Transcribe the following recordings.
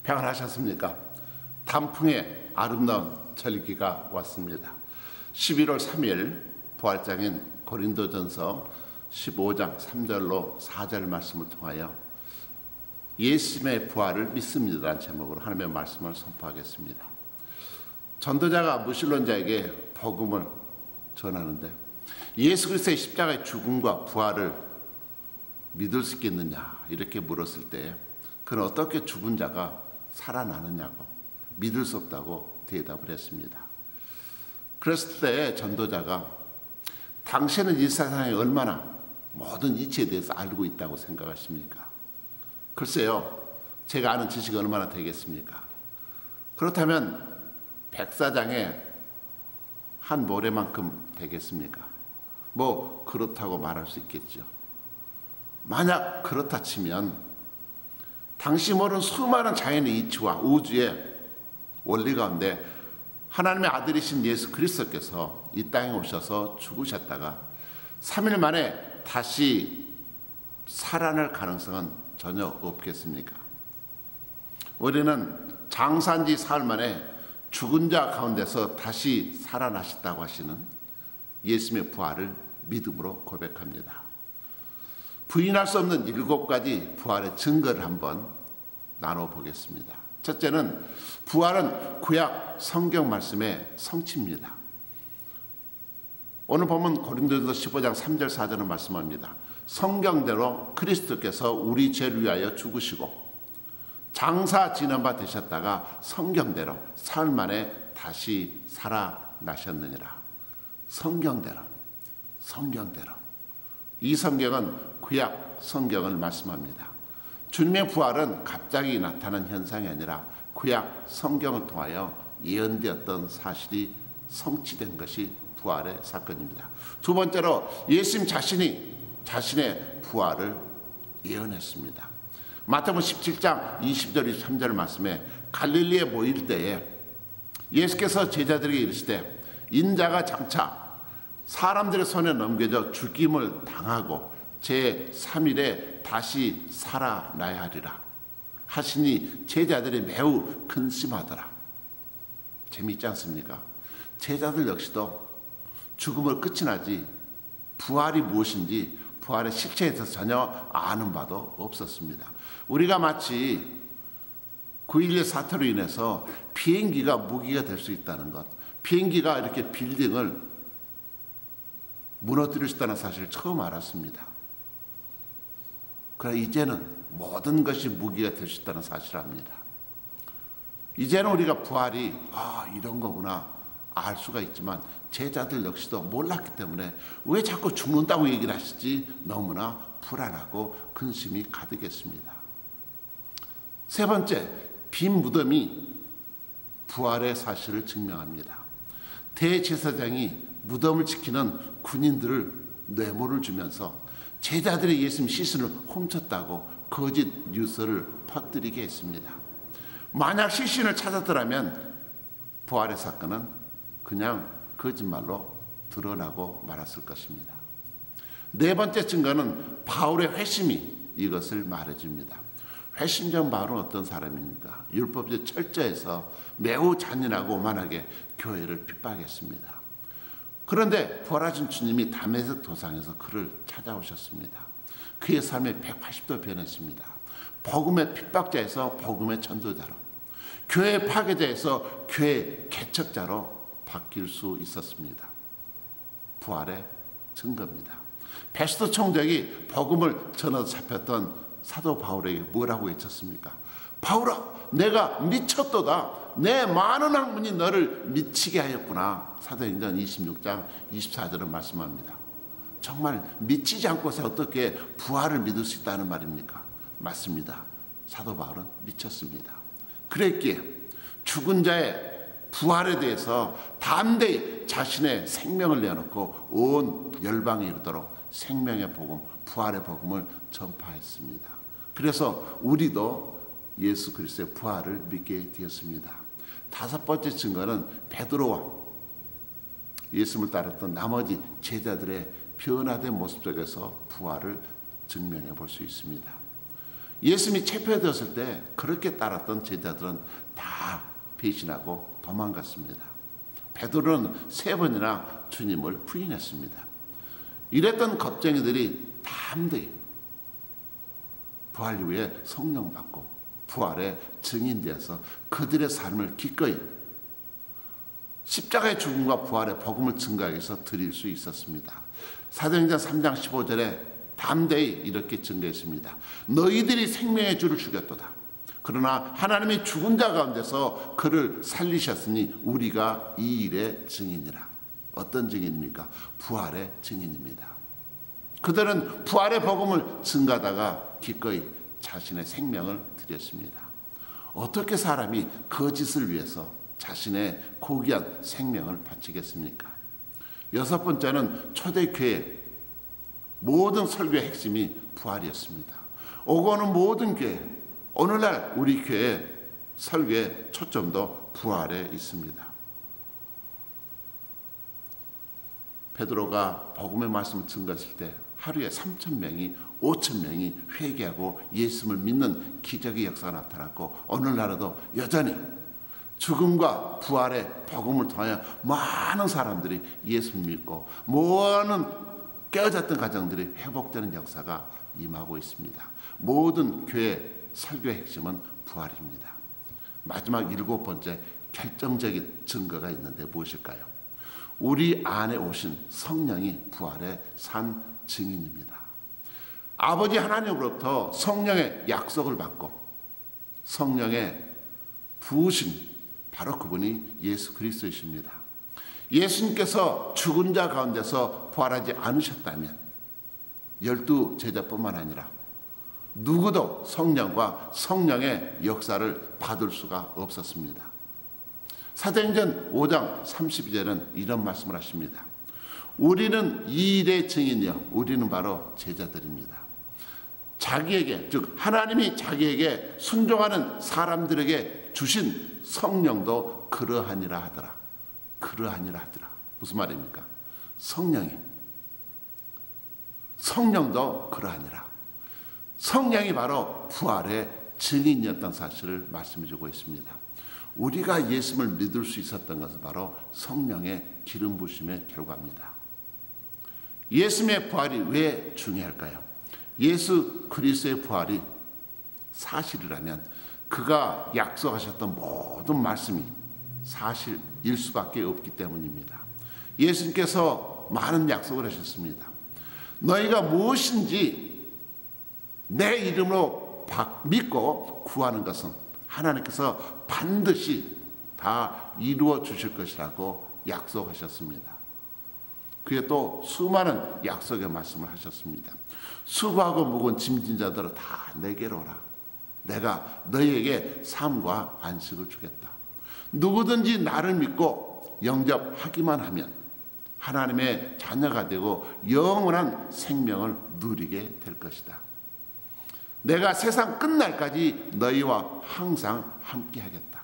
평안하셨습니까? 단풍의 아름다운 절기가 왔습니다. 11월 3일 부활장인 고린도전서 15장 3절로 4절 말씀을 통하여 예수님의 부활을 믿습니다라는 제목으로 하나님의 말씀을 선포하겠습니다. 전도자가 무신론자에게 복음을 전하는데 예수 그리스도의 십자가의 죽음과 부활을 믿을 수 있겠느냐 이렇게 물었을 때 그는 어떻게 죽은 자가 살아나느냐고 믿을 수 없다고 대답을 했습니다. 그랬을 때 전도자가 당신은 이 세상에 얼마나 모든 이치에 대해서 알고 있다고 생각하십니까? 글쎄요, 제가 아는 지식이 얼마나 되겠습니까? 그렇다면 백사장의 한 모래만큼 되겠습니까? 뭐 그렇다고 말할 수 있겠죠. 만약 그렇다 치면 당시 모르는 수많은 자연의 이치와 우주의 원리 가운데 하나님의 아들이신 예수 그리스도께서 이 땅에 오셔서 죽으셨다가 3일 만에 다시 살아날 가능성은 전혀 없겠습니까? 우리는 장사한 지 사흘 만에 죽은 자 가운데서 다시 살아나셨다고 하시는 예수님의 부활을 믿음으로 고백합니다. 부인할 수 없는 7가지 부활의 증거를 한번 나눠보겠습니다. 첫째는 부활은 구약 성경 말씀의 성취입니다. 오늘 보면 고린도전서 15장 3절 4절은 말씀합니다. 성경대로 그리스도께서 우리 죄를 위하여 죽으시고 장사 지낸 바 되셨다가 성경대로 사흘 만에 다시 살아나셨느니라. 성경대로 이 성경은 구약 성경을 말씀합니다. 주님의 부활은 갑자기 나타난 현상이 아니라 구약 성경을 통하여 예언되었던 사실이 성취된 것이 부활의 사건입니다. 두 번째로 예수님 자신이 자신의 부활을 예언했습니다. 마태복음 17장 20절 23절 말씀에 갈릴리에 모일 때에 예수께서 제자들에게 이르시되 인자가 장차 사람들의 손에 넘겨져 죽임을 당하고 제3일에 다시 살아나야 하리라 하시니 제자들이 매우 근심하더라. 재미있지 않습니까? 제자들 역시도 죽음을 끝이 나지 부활이 무엇인지 부활의 실체에 대해서 전혀 아는 바도 없었습니다. 우리가 마치 9.11 사태로 인해서 비행기가 무기가 될 수 있다는 것, 비행기가 이렇게 빌딩을 무너뜨릴 수 있다는 사실을 처음 알았습니다. 그러나 이제는 모든 것이 무기가 될 수 있다는 사실을 압니다. 이제는 우리가 부활이 이런 거구나 알 수가 있지만 제자들 역시도 몰랐기 때문에 왜 자꾸 죽는다고 얘기를 하시지 너무나 불안하고 근심이 가득했습니다. 세 번째, 빈 무덤이 부활의 사실을 증명합니다. 대제사장이 무덤을 지키는 군인들을 뇌물을 주면서 제자들이 예수님 시신을 훔쳤다고 거짓 뉴스를 퍼뜨리게 했습니다. 만약 시신을 찾았더라면 부활의 사건은 그냥 거짓말로 드러나고 말았을 것입니다. 네 번째 증거는 바울의 회심이 이것을 말해줍니다. 회심전 바울은 어떤 사람입니까? 율법주의 철저해서 매우 잔인하고 오만하게 교회를 핍박했습니다. 그런데 부활하신 주님이 다메섹 도상에서 그를 찾아오셨습니다. 그의 삶이 180도 변했습니다. 복음의 핍박자에서 복음의 전도자로, 교회 파괴자에서 교회 개척자로 바뀔 수 있었습니다. 부활의 증거입니다. 베스트 총독이 복음을 전하러 잡혔던 사도 바울에게 뭐라고 외쳤습니까? 바울아, 내가 미쳤도다. 내 많은 학문이 너를 미치게 하였구나. 사도행전 26장 24절은 말씀합니다. 정말 미치지 않고서 어떻게 부활을 믿을 수 있다는 말입니까? 맞습니다. 사도 바울은 미쳤습니다. 그랬기에 죽은 자의 부활에 대해서 담대히 자신의 생명을 내어놓고 온 열방에 이르도록 생명의 복음, 부활의 복음을 전파했습니다. 그래서 우리도 예수 그리스도의 부활을 믿게 되었습니다. 다섯 번째 증거는 베드로와 예수님을 따랐던 나머지 제자들의 변화된 모습 속에서 부활을 증명해 볼 수 있습니다. 예수님이 체포되었을 때 그렇게 따랐던 제자들은 다 배신하고 도망갔습니다. 베드로는 3번이나 주님을 부인했습니다. 이랬던 겁쟁이들이 담대히 부활 이후에 성령 받고 부활의 증인되어서 그들의 삶을 기꺼이 십자가의 죽음과 부활의 복음을 증거하기 위해서 드릴 수 있었습니다. 사도행전 3장 15절에 담대히 이렇게 증거했습니다. 너희들이 생명의 주를 죽였도다. 그러나 하나님이 죽은 자 가운데서 그를 살리셨으니 우리가 이 일의 증인이라. 어떤 증인입니까? 부활의 증인입니다. 그들은 부활의 복음을 증거하다가 기꺼이 자신의 생명을 드렸습니다. 어떻게 사람이 거짓을 위해서 자신의 고귀한 생명을 바치겠습니까? 6번째는 초대교회 모든 설교의 핵심이 부활이었습니다. 오고 오는 모든 교회, 오늘날 우리 교회 설교의 초점도 부활에 있습니다. 베드로가 복음의 말씀을 증거했을 때 하루에 3,000명이 5,000명이 회개하고 예수를 믿는 기적의 역사가 나타났고 오늘날에도 여전히 죽음과 부활의 복음을 통하여 많은 사람들이 예수를 믿고 많은 깨어졌던 가정들이 회복되는 역사가 임하고 있습니다. 모든 교회 설교의 핵심은 부활입니다. 마지막 7번째 결정적인 증거가 있는데 무엇일까요? 우리 안에 오신 성령이 부활의 산 증인입니다. 아버지 하나님으로부터 성령의 약속을 받고 성령의 부으심, 바로 그분이 예수 그리스도이십니다. 예수님께서 죽은 자 가운데서 부활하지 않으셨다면 12 제자뿐만 아니라 누구도 성령과 성령의 역사를 받을 수가 없었습니다. 사도행전 5장 32절은 이런 말씀을 하십니다. 우리는 이 일의 증인이요, 우리는 바로 제자들입니다. 자기에게, 즉 하나님이 자기에게 순종하는 사람들에게 주신 성령도 그러하니라 하더라. 그러하니라 하더라. 무슨 말입니까? 성령도 그러하니라. 성령이 바로 부활의 증인이었던 사실을 말씀해주고 있습니다. 우리가 예수를 믿을 수 있었던 것은 바로 성령의 기름 부으심의 결과입니다. 예수님의 부활이 왜 중요할까요? 예수 그리스도의 부활이 사실이라면 그가 약속하셨던 모든 말씀이 사실일 수밖에 없기 때문입니다. 예수님께서 많은 약속을 하셨습니다. 너희가 무엇인지 내 이름으로 믿고 구하는 것은 하나님께서 반드시 다 이루어 주실 것이라고 약속하셨습니다. 그에 또 수많은 약속의 말씀을 하셨습니다. 수고하고 무거운 짐진 자들아 다 내게로 오라. 내가 너희에게 삶과 안식을 주겠다. 누구든지 나를 믿고 영접하기만 하면 하나님의 자녀가 되고 영원한 생명을 누리게 될 것이다. 내가 세상 끝날까지 너희와 항상 함께 하겠다.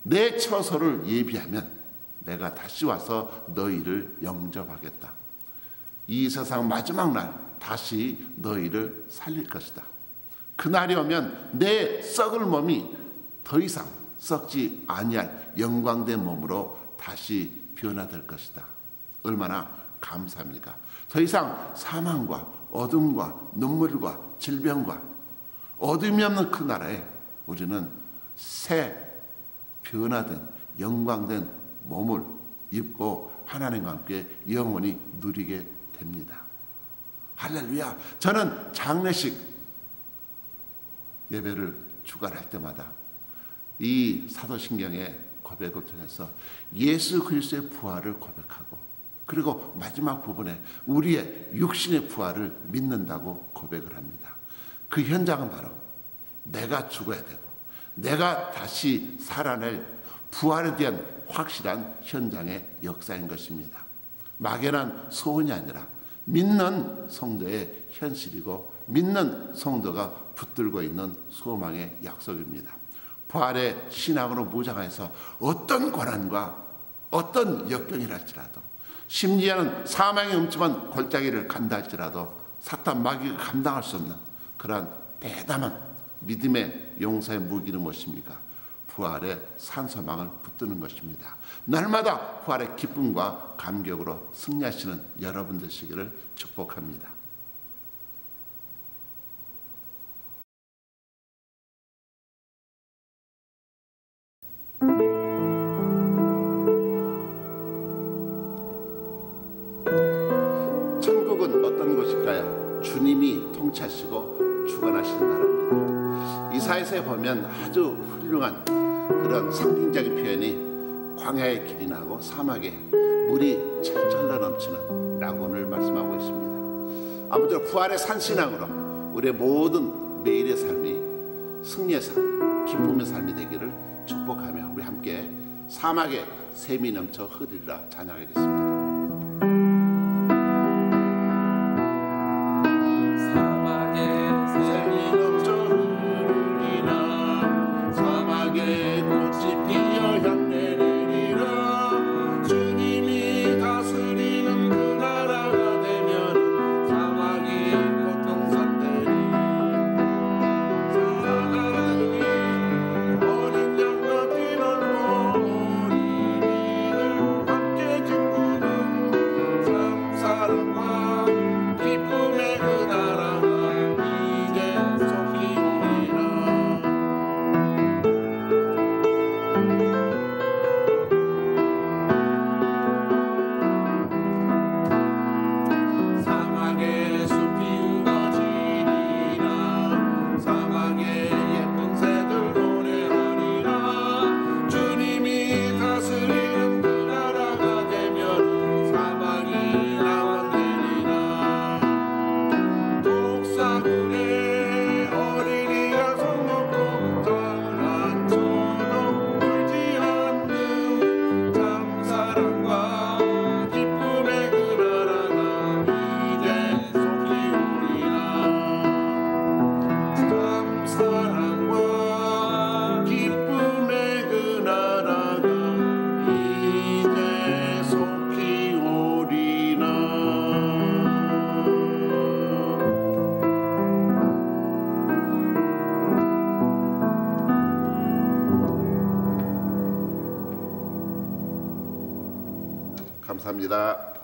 내 처소를 예비하면 내가 다시 와서 너희를 영접하겠다. 이 세상 마지막 날 다시 너희를 살릴 것이다. 그날이 오면 내 썩을 몸이 더 이상 썩지 아니할 영광된 몸으로 다시 변화될 것이다. 얼마나 감사합니까? 더 이상 사망과 어둠과 눈물과 질병과 어둠이 없는 그 나라에 우리는 새 변화된 영광된 몸을 입고 하나님과 함께 영원히 누리게 됩니다. 할렐루야. 저는 장례식 예배를 주관할 때마다 이 사도신경의 고백을 통해서 예수 그리스도의 부활을 고백하고 그리고 마지막 부분에 우리의 육신의 부활을 믿는다고 고백을 합니다. 그 현장은 바로 내가 죽어야 되고 내가 다시 살아낼 부활에 대한 확실한 현장의 역사인 것입니다. 막연한 소원이 아니라 믿는 성도의 현실이고 믿는 성도가 붙들고 있는 소망의 약속입니다. 부활의 신앙으로 무장해서 어떤 고난과 어떤 역경이랄지라도 심지어는 사망의 음침한 골짜기를 간다 할지라도 사탄 마귀가 감당할 수 없는 그러한 대담한 믿음의 용사의 무기는 무엇입니까? 부활의 산소망을 붙드는 것입니다. 날마다 부활의 기쁨과 감격으로 승리하시는 여러분 되시기를 축복합니다. 천국은 어떤 곳일까요? 주님이 통치하시고 주관하시는 나라입니다. 이사야서에 보면 아주 훌륭한 그런 상징적인 표현이 광야의 길이 나고 사막에 물이 철철 넘치는 낙원을 말씀하고 있습니다. 아무쪼록 부활의 산신앙으로 우리의 모든 매일의 삶이 승리의 삶, 기쁨의 삶이 되기를 축복하며 우리 함께 사막에 샘이 넘쳐 흐르리라 찬양하겠습니다. 감사합니다.